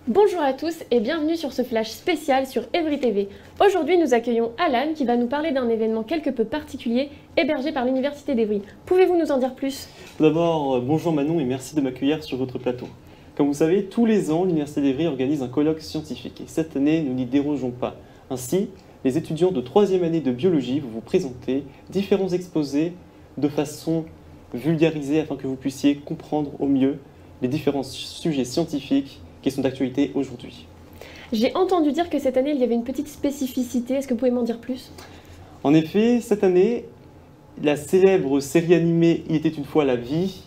Bonjour à tous et bienvenue sur ce flash spécial sur Evry TV. Aujourd'hui nous accueillons Alan qui va nous parler d'un événement quelque peu particulier hébergé par l'Université d'Evry. Pouvez-vous nous en dire plus? Tout d'abord, bonjour Manon et merci de m'accueillir sur votre plateau. Comme vous savez, tous les ans, l'Université d'Evry organise un colloque scientifique et cette année, nous n'y dérogeons pas. Ainsi, les étudiants de 3e année de biologie vont vous présenter différents exposés de façon vulgarisée afin que vous puissiez comprendre au mieux les différents sujets scientifiques qui sont d'actualité aujourd'hui. J'ai entendu dire que cette année il y avait une petite spécificité, est-ce que vous pouvez m'en dire plus? En effet, cette année, la célèbre série animée Il était une fois la vie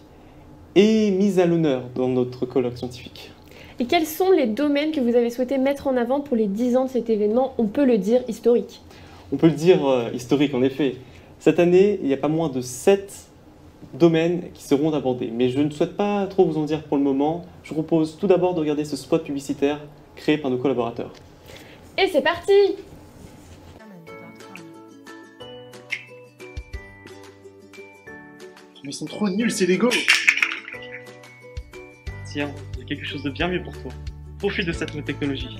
est mise à l'honneur dans notre colloque scientifique. Et quels sont les domaines que vous avez souhaité mettre en avant pour les 10 ans de cet événement, on peut le dire, historique? On peut le dire historique en effet. Cette année, il n'y a pas moins de 7 domaines qui seront abordés. Mais je ne souhaite pas trop vous en dire pour le moment. Je vous propose tout d'abord de regarder ce spot publicitaire créé par nos collaborateurs. Et c'est parti! Mais ils sont trop nuls, c'est Lego! Tiens, j'ai quelque chose de bien mieux pour toi. Profite de cette nouvelle technologie.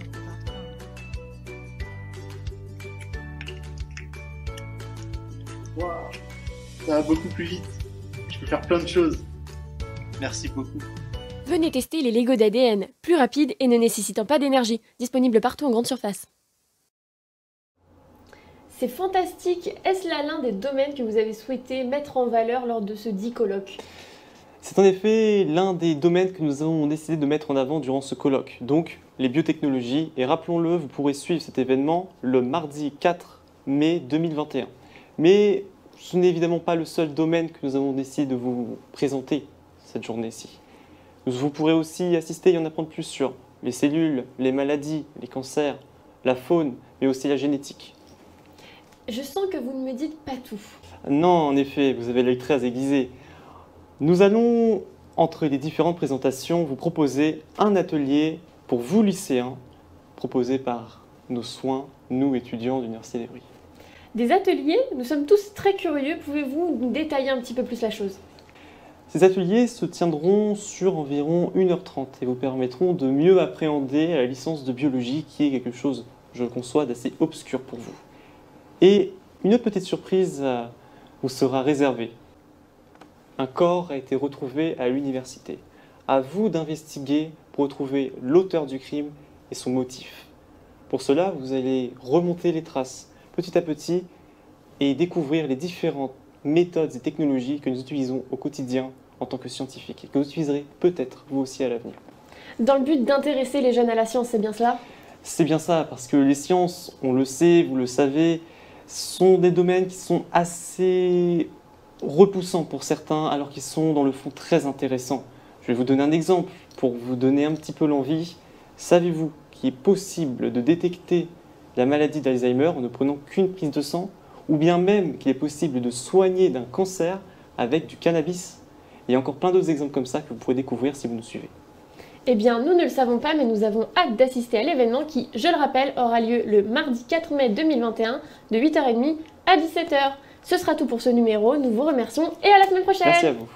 Waouh, ça va beaucoup plus vite. Je peux faire plein de choses. Merci beaucoup. Venez tester les Lego d'ADN, plus rapides et ne nécessitant pas d'énergie, disponibles partout en grande surface. C'est fantastique! Est-ce là l'un des domaines que vous avez souhaité mettre en valeur lors de ce dit colloque? C'est en effet l'un des domaines que nous avons décidé de mettre en avant durant ce colloque, donc les biotechnologies. Et rappelons-le, vous pourrez suivre cet événement le mardi 4 mai 2021. Mais ce n'est évidemment pas le seul domaine que nous avons décidé de vous présenter cette journée-ci. Vous pourrez aussi assister et en apprendre plus sur les cellules, les maladies, les cancers, la faune, mais aussi la génétique. Je sens que vous ne me dites pas tout. Non, en effet, vous avez l'œil très aiguisé. Nous allons, entre les différentes présentations, vous proposer un atelier pour vous lycéens, proposé par nos soins, nous étudiants de l'Université d'Evry. Des ateliers? Nous sommes tous très curieux. Pouvez-vous nous détailler un petit peu plus la chose? Ces ateliers se tiendront sur environ 1h30 et vous permettront de mieux appréhender la licence de biologie qui est quelque chose, je le conçois, d'assez obscur pour vous. Et une autre petite surprise vous sera réservée. Un corps a été retrouvé à l'université. À vous d'investiguer pour retrouver l'auteur du crime et son motif. Pour cela, vous allez remonter les traces petit à petit et découvrir les différentes méthodes et technologies que nous utilisons au quotidien en tant que scientifiques et que vous utiliserez peut-être vous aussi à l'avenir. Dans le but d'intéresser les jeunes à la science, c'est bien cela? C'est bien ça, parce que les sciences, on le sait, vous le savez, sont des domaines qui sont assez repoussants pour certains, alors qu'ils sont dans le fond très intéressants. Je vais vous donner un exemple pour vous donner un petit peu l'envie. Savez-vous qu'il est possible de détecter la maladie d'Alzheimer en ne prenant qu'une prise de sang, ou bien même qu'il est possible de soigner d'un cancer avec du cannabis? Il y a encore plein d'autres exemples comme ça que vous pourrez découvrir si vous nous suivez. Eh bien, nous ne le savons pas, mais nous avons hâte d'assister à l'événement qui, je le rappelle, aura lieu le mardi 4 mai 2021 de 8h30 à 17h. Ce sera tout pour ce numéro, nous vous remercions et à la semaine prochaine! Merci à vous.